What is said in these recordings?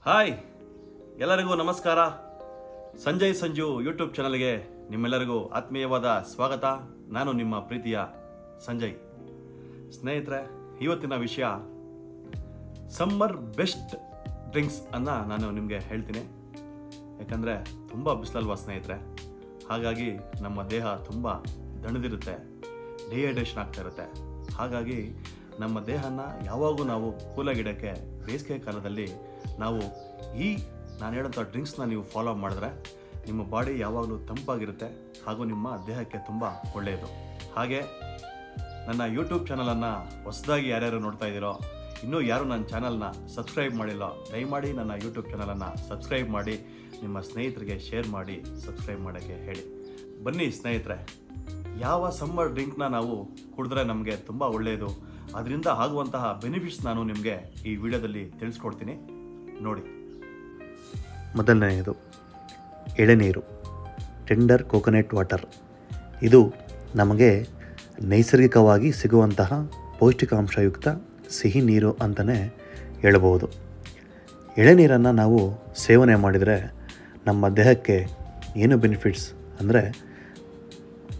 Hi, ಎಲ್ಲರಿಗೂ ನಮಸ್ಕಾರ. Sanjay Sanju YouTube ಚಾನಲ್ಗೆ ನಿಮ್ಮೆಲ್ಲರಿಗೂ ಆತ್ಮೀಯವಾದ ಸ್ವಾಗತ. ನಾನು ನಿಮ್ಮ ಪ್ರೀತಿಯ ಸಂಜಯ್. ಸ್ನೇಹಿತರೆ, ಇವತ್ತಿನ ವಿಷಯ ಸಮ್ಮರ್ ಬೆಸ್ಟ್ ಡ್ರಿಂಕ್ಸ್ ಅನ್ನು ನಾನು ನಿಮಗೆ ಹೇಳ್ತೀನಿ. ಯಾಕಂದರೆ ತುಂಬ ಬಿಸಿಲಲ್ವಾ ಸ್ನೇಹಿತರೆ, ಹಾಗಾಗಿ ನಮ್ಮ ದೇಹ ತುಂಬ ದಣಿದಿರುತ್ತೆ, ಡಿಹೈಡ್ರೇಷನ್ ಆಗ್ತಾ ಇರುತ್ತೆ. ಹಾಗಾಗಿ ನಮ್ಮ ದೇಹನ ಯಾವಾಗೂ ನಾವು ಕೂಲಾಗಿಡೋಕ್ಕೆ ಬೇಸಿಗೆ ಕಾಲದಲ್ಲಿ ನಾವು ನಾನು ಹೇಳೋಂಥ ಡ್ರಿಂಕ್ಸ್ನ ನೀವು ಫಾಲೋ ಮಾಡಿದ್ರೆ ನಿಮ್ಮ ಬಾಡಿ ಯಾವಾಗಲೂ ತಂಪಾಗಿರುತ್ತೆ ಹಾಗೂ ನಿಮ್ಮ ದೇಹಕ್ಕೆ ತುಂಬ ಒಳ್ಳೆಯದು. ಹಾಗೆ ನನ್ನ ಯೂಟ್ಯೂಬ್ ಚಾನಲನ್ನು ಹೊಸದಾಗಿ ಯಾರ್ಯಾರು ನೋಡ್ತಾ ಇದ್ದೀರೋ, ಇನ್ನೂ ಯಾರು ನನ್ನ ಚಾನಲ್ನ ಸಬ್ಸ್ಕ್ರೈಬ್ ಮಾಡಿಲ್ಲ, ದಯಮಾಡಿ ನನ್ನ ಯೂಟ್ಯೂಬ್ ಚಾನಲನ್ನು ಸಬ್ಸ್ಕ್ರೈಬ್ ಮಾಡಿ, ನಿಮ್ಮ ಸ್ನೇಹಿತರಿಗೆ ಶೇರ್ ಮಾಡಿ ಸಬ್ಸ್ಕ್ರೈಬ್ ಮಾಡೋಕ್ಕೆ ಹೇಳಿ. ಬನ್ನಿ ಸ್ನೇಹಿತರೆ, ಯಾವ ಸಮ್ಮರ್ ಡ್ರಿಂಕ್ನ ನಾವು ಕುಡಿದ್ರೆ ನಮಗೆ ತುಂಬ ಒಳ್ಳೆಯದು, ಅದರಿಂದ ಆಗುವಂತಹ ಬೆನಿಫಿಟ್ಸ್ ನಾನು ನಿಮಗೆ ಈ ವಿಡಿಯೋದಲ್ಲಿ ತಿಳಿಸ್ಕೊಡ್ತೀನಿ, ನೋಡಿ. ಮೊದಲನೆಯದು ಎಳೆನೀರು, ಟೆಂಡರ್ ಕೋಕೋನಟ್ ವಾಟರ್. ಇದು ನಮಗೆ ನೈಸರ್ಗಿಕವಾಗಿ ಸಿಗುವಂತಹ ಪೌಷ್ಟಿಕಾಂಶಯುಕ್ತ ಸಿಹಿ ನೀರು ಅಂತಲೇ ಹೇಳಬಹುದು. ಎಳೆನೀರನ್ನು ನಾವು ಸೇವನೆ ಮಾಡಿದರೆ ನಮ್ಮ ದೇಹಕ್ಕೆ ಏನು ಬೆನಿಫಿಟ್ಸ್ ಅಂದರೆ,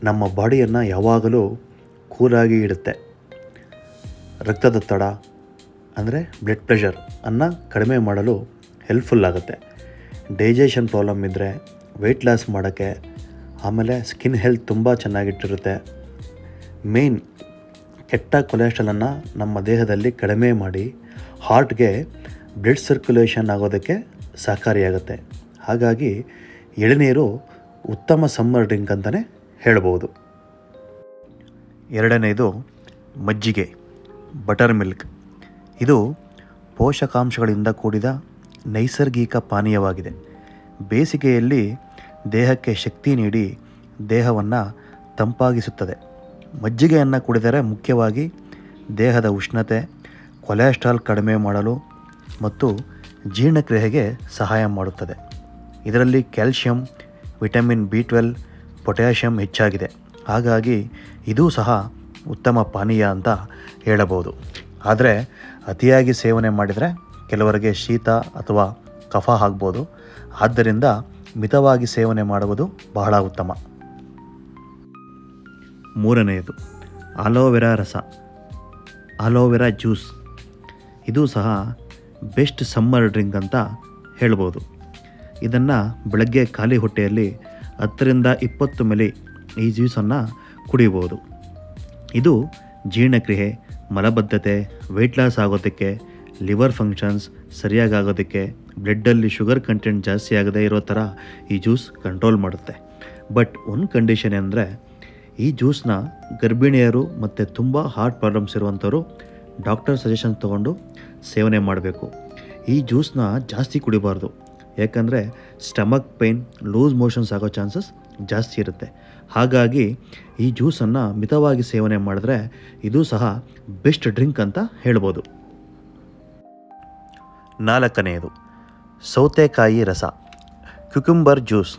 ನಮ್ಮ ಬಾಡಿಯನ್ನು ಯಾವಾಗಲೂ ಕೂಲಾಗಿ ಇಡುತ್ತೆ. ರಕ್ತದೊತ್ತಡ ಅಂದರೆ ಬ್ಲಡ್ ಪ್ರೆಷರ್ ಅನ್ನು ಕಡಿಮೆ ಮಾಡಲು ಹೆಲ್ಪ್ಫುಲ್ ಆಗುತ್ತೆ. ಡೈಜೆಷನ್ ಪ್ರಾಬ್ಲಮ್ ಇದ್ದರೆ ವೆಯ್ಟ್ ಲಾಸ್ ಮಾಡೋಕ್ಕೆ, ಆಮೇಲೆ ಸ್ಕಿನ್ ಹೆಲ್ತ್ ತುಂಬ ಚೆನ್ನಾಗಿಟ್ಟಿರುತ್ತೆ. ಮೇನ್ ಕೆಟ್ಟ ಕೊಲೆಸ್ಟ್ರಾಲನ್ನು ನಮ್ಮ ದೇಹದಲ್ಲಿ ಕಡಿಮೆ ಮಾಡಿ ಹಾರ್ಟ್ಗೆ ಬ್ಲಡ್ ಸರ್ಕ್ಯುಲೇಷನ್ ಆಗೋದಕ್ಕೆ ಸಹಕಾರಿಯಾಗುತ್ತೆ. ಹಾಗಾಗಿ ಎಳೆನೀರು ಉತ್ತಮ ಸಮ್ಮರ್ ಡ್ರಿಂಕ್ ಅಂತಲೇ ಹೇಳ್ಬೋದು. ಎರಡನೇದು ಮಜ್ಜಿಗೆ, ಬಟರ್ ಮಿಲ್ಕ್. ಇದು ಪೋಷಕಾಂಶಗಳಿಂದ ಕೂಡಿದ ನೈಸರ್ಗಿಕ ಪಾನೀಯವಾಗಿದೆ. ಬೇಸಿಗೆಯಲ್ಲಿ ದೇಹಕ್ಕೆ ಶಕ್ತಿ ನೀಡಿ ದೇಹವನ್ನು ತಂಪಾಗಿಸುತ್ತದೆ. ಮಜ್ಜಿಗೆಯನ್ನು ಕುಡಿದರೆ ಮುಖ್ಯವಾಗಿ ದೇಹದ ಉಷ್ಣತೆ, ಕೊಲೆಸ್ಟ್ರಾಲ್ ಕಡಿಮೆ ಮಾಡಲು ಮತ್ತು ಜೀರ್ಣಕ್ರಿಯೆಗೆ ಸಹಾಯ ಮಾಡುತ್ತದೆ. ಇದರಲ್ಲಿ ಕ್ಯಾಲ್ಶಿಯಂ, ವಿಟಮಿನ್ B12, ಪೊಟ್ಯಾಷಿಯಂ ಹೆಚ್ಚಾಗಿದೆ. ಹಾಗಾಗಿ ಇದೂ ಸಹ ಉತ್ತಮ ಪಾನೀಯ ಅಂತ ಹೇಳಬಹುದು. ಆದರೆ ಅತಿಯಾಗಿ ಸೇವನೆ ಮಾಡಿದರೆ ಕೆಲವರಿಗೆ ಶೀತ ಅಥವಾ ಕಫ ಆಗ್ಬೋದು. ಆದ್ದರಿಂದ ಮಿತವಾಗಿ ಸೇವನೆ ಮಾಡುವುದು ಬಹಳ ಉತ್ತಮ. ಮೂರನೆಯದು ಆಲೋವೆರಾ ರಸ, ಆಲೋವೆರಾ ಜ್ಯೂಸ್. ಇದು ಸಹ ಬೆಸ್ಟ್ ಸಮ್ಮರ್ ಡ್ರಿಂಕ್ ಅಂತ ಹೇಳ್ಬೋದು. ಇದನ್ನು ಬೆಳಗ್ಗೆ ಖಾಲಿ ಹೊಟ್ಟೆಯಲ್ಲಿ 10ರಿಂದ 20 ml ಈ ಜ್ಯೂಸನ್ನು ಕುಡಿಬೋದು. ಇದು ಜೀರ್ಣಕ್ರಿಯೆ, ಮಲಬದ್ಧತೆ, ವೆಯ್ಟ್ ಲಾಸ್ ಆಗೋದಕ್ಕೆ, ಲಿವರ್ ಫಂಕ್ಷನ್ಸ್ ಸರಿಯಾಗಿ ಆಗೋದಕ್ಕೆ, ಬ್ಲಡ್ಡಲ್ಲಿ ಶುಗರ್ ಕಂಟೆಂಟ್ ಜಾಸ್ತಿ ಆಗದೆ ಇರೋ ಥರ ಈ ಜ್ಯೂಸ್ ಕಂಟ್ರೋಲ್ ಮಾಡುತ್ತೆ. ಬಟ್ ಒಂದು ಕಂಡೀಷನ್ ಅಂದರೆ, ಈ ಜ್ಯೂಸನ್ನ ಗರ್ಭಿಣಿಯರು ಮತ್ತು ತುಂಬ ಹಾರ್ಟ್ ಪ್ರಾಬ್ಲಮ್ಸ್ ಇರುವಂಥವ್ರು ಡಾಕ್ಟರ್ ಸಜೆಷನ್ ತೊಗೊಂಡು ಸೇವನೆ ಮಾಡಬೇಕು. ಈ ಜ್ಯೂಸನ್ನ ಜಾಸ್ತಿ ಕುಡಿಬಾರ್ದು, ಯಾಕಂದರೆ ಸ್ಟಮಕ್ ಪೇಯ್ನ್, ಲೂಸ್ ಮೋಷನ್ಸ್ ಆಗೋ ಚಾನ್ಸಸ್ ಜಾಸ್ತಿ ಇರುತ್ತೆ. ಹಾಗಾಗಿ ಈ ಜ್ಯೂಸನ್ನು ಮಿತವಾಗಿ ಸೇವನೆ ಮಾಡಿದ್ರೆ ಇದು ಸಹ ಬೆಸ್ಟ್ ಡ್ರಿಂಕ್ ಅಂತ ಹೇಳ್ಬೋದು. ನಾಲ್ಕನೆಯದು ಸೌತೆಕಾಯಿ ರಸ, ಕ್ಯುಕುಂಬರ್ ಜ್ಯೂಸ್.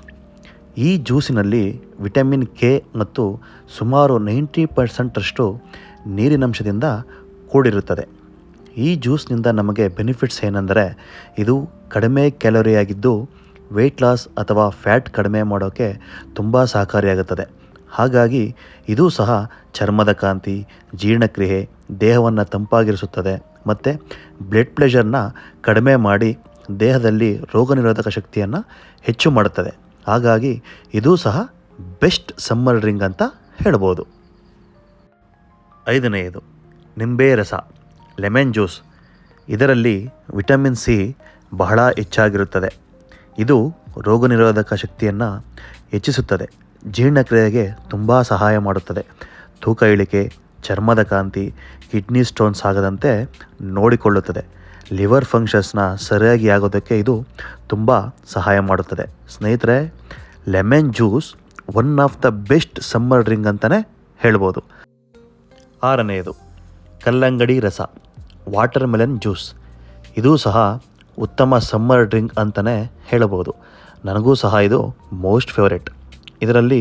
ಈ ಜ್ಯೂಸಿನಲ್ಲಿ ವಿಟಮಿನ್ K ಮತ್ತು ಸುಮಾರು 90% ನೀರಿನಂಶದಿಂದ ಕೂಡಿರುತ್ತದೆ. ಈ ಜ್ಯೂಸ್ನಿಂದ ನಮಗೆ ಬೆನಿಫಿಟ್ಸ್ ಏನೆಂದರೆ, ಇದು ಕಡಿಮೆ ಕ್ಯಾಲೋರಿಯಾಗಿದ್ದು ವೆಯ್ಟ್ ಲಾಸ್ ಅಥವಾ ಫ್ಯಾಟ್ ಕಡಿಮೆ ಮಾಡೋಕ್ಕೆ ತುಂಬ ಸಹಕಾರಿಯಾಗುತ್ತದೆ. ಹಾಗಾಗಿ ಇದೂ ಸಹ ಚರ್ಮದ ಕಾಂತಿ, ಜೀರ್ಣಕ್ರಿಯೆ, ದೇಹವನ್ನು ತಂಪಾಗಿರಿಸುತ್ತದೆ ಮತ್ತು ಬ್ಲಡ್ ಪ್ರೆಷರ್ನ ಕಡಿಮೆ ಮಾಡಿ ದೇಹದಲ್ಲಿ ರೋಗ ನಿರೋಧಕ ಶಕ್ತಿಯನ್ನು ಹೆಚ್ಚು ಮಾಡುತ್ತದೆ. ಹಾಗಾಗಿ ಇದೂ ಸಹ ಬೆಸ್ಟ್ ಸಮ್ಮರ್ ಡ್ರಿಂಕ್ ಅಂತ ಹೇಳ್ಬೋದು. ಐದನೆಯದು ನಿಂಬೆ ರಸ, ಲೆಮನ್ ಜ್ಯೂಸ್. ಇದರಲ್ಲಿ ವಿಟಮಿನ್ C ಬಹಳ ಹೆಚ್ಚಾಗಿರುತ್ತದೆ. ಇದು ರೋಗ ನಿರೋಧಕ ಶಕ್ತಿಯನ್ನು ಹೆಚ್ಚಿಸುತ್ತದೆ, ಜೀರ್ಣಕ್ರಿಯೆಗೆ ತುಂಬ ಸಹಾಯ ಮಾಡುತ್ತದೆ, ತೂಕ ಇಳಿಕೆ, ಚರ್ಮದ ಕಾಂತಿ, ಕಿಡ್ನಿ ಸ್ಟೋನ್ಸ್ ಆಗದಂತೆ ನೋಡಿಕೊಳ್ಳುತ್ತದೆ, ಲಿವರ್ ಫಂಕ್ಷನ್ಸ್ನ ಸರಿಯಾಗಿ ಆಗೋದಕ್ಕೆ ಇದು ತುಂಬ ಸಹಾಯ ಮಾಡುತ್ತದೆ. ಸ್ನೇಹಿತರೆ, lemon juice one of the best summer drink ಅಂತಲೇ ಹೇಳ್ಬೋದು. ಆರನೆಯದು ಕಲ್ಲಂಗಡಿ ರಸ, ವಾಟರ್ ಮೆಲನ್ ಜ್ಯೂಸ್. ಇದೂ ಸಹ ಉತ್ತಮ ಸಮ್ಮರ್ ಡ್ರಿಂಕ್ ಅಂತಲೇ ಹೇಳಬಹುದು. ನನಗೂ ಸಹ ಇದು ಮೋಸ್ಟ್ ಫೇವರೆಟ್. ಇದರಲ್ಲಿ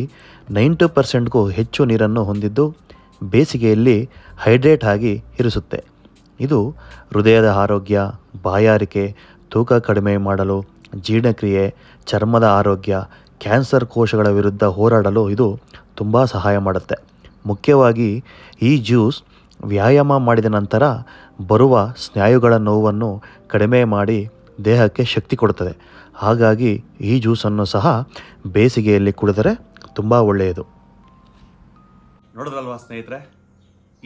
90%ಗೂ ಹೆಚ್ಚು ನೀರನ್ನು ಹೊಂದಿದ್ದು ಬೇಸಿಗೆಯಲ್ಲಿ ಹೈಡ್ರೇಟ್ ಆಗಿ ಇರಿಸುತ್ತೆ. ಇದು ಹೃದಯದ ಆರೋಗ್ಯ, ಬಾಯಾರಿಕೆ, ತೂಕ ಕಡಿಮೆ ಮಾಡಲು, ಜೀರ್ಣಕ್ರಿಯೆ, ಚರ್ಮದ ಆರೋಗ್ಯ, ಕ್ಯಾನ್ಸರ್ ಕೋಶಗಳ ವಿರುದ್ಧ ಹೋರಾಡಲು ಇದು ತುಂಬ ಸಹಾಯ ಮಾಡುತ್ತೆ. ಮುಖ್ಯವಾಗಿ ಈ ಜ್ಯೂಸ್ ವ್ಯಾಯಾಮ ಮಾಡಿದ ನಂತರ ಬರುವ ಸ್ನಾಯುಗಳ ನೋವನ್ನು ಕಡಿಮೆ ಮಾಡಿ ದೇಹಕ್ಕೆ ಶಕ್ತಿ ಕೊಡುತ್ತದೆ. ಹಾಗಾಗಿ ಈ ಜ್ಯೂಸನ್ನು ಸಹ ಬೇಸಿಗೆಯಲ್ಲಿ ಕುಡಿದರೆ ತುಂಬ ಒಳ್ಳೆಯದು. ನೋಡಿದ್ರಲ್ವಾ ಸ್ನೇಹಿತರೆ,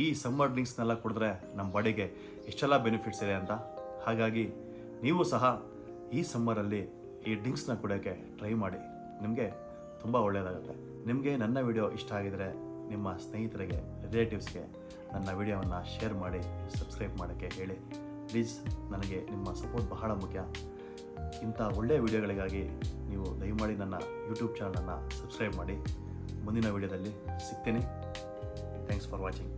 ಈ ಸಮ್ಮರ್ ಡ್ರಿಂಕ್ಸ್ನೆಲ್ಲ ಕುಡಿದ್ರೆ ನಮ್ಮ ಬಾಡಿಗೆ ಎಷ್ಟೆಲ್ಲ ಬೆನಿಫಿಟ್ಸ್ ಇದೆ ಅಂತ. ಹಾಗಾಗಿ ನೀವು ಸಹ ಈ ಸಮ್ಮರಲ್ಲಿ ಈ ಡ್ರಿಂಕ್ಸ್ನ ಕುಡಿಯೋಕ್ಕೆ ಟ್ರೈ ಮಾಡಿ, ನಿಮಗೆ ತುಂಬ ಒಳ್ಳೆಯದಾಗುತ್ತೆ. ನಿಮಗೆ ನನ್ನ ವಿಡಿಯೋ ಇಷ್ಟ ಆಗಿದರೆ ನಿಮ್ಮ ಸ್ನೇಹಿತರಿಗೆ, ರಿಲೇಟಿವ್ಸ್ಗೆ ನನ್ನ ವಿಡಿಯೋವನ್ನು ಶೇರ್ ಮಾಡಿ, ಸಬ್ಸ್ಕ್ರೈಬ್ ಮಾಡೋಕ್ಕೆ ಹೇಳಿ. ಪ್ಲೀಸ್, ನನಗೆ ನಿಮ್ಮ ಸಪೋರ್ಟ್ ಬಹಳ ಮುಖ್ಯ. ಇಂಥ ಒಳ್ಳೆಯ ವಿಡಿಯೋಗಳಿಗಾಗಿ ನೀವು ದಯಮಾಡಿ ನನ್ನ ಯೂಟ್ಯೂಬ್ ಚಾನಲನ್ನು ಸಬ್ಸ್ಕ್ರೈಬ್ ಮಾಡಿ. ಮುಂದಿನ ವಿಡಿಯೋದಲ್ಲಿ ಸಿಗ್ತೀನಿ. Thanks for watching.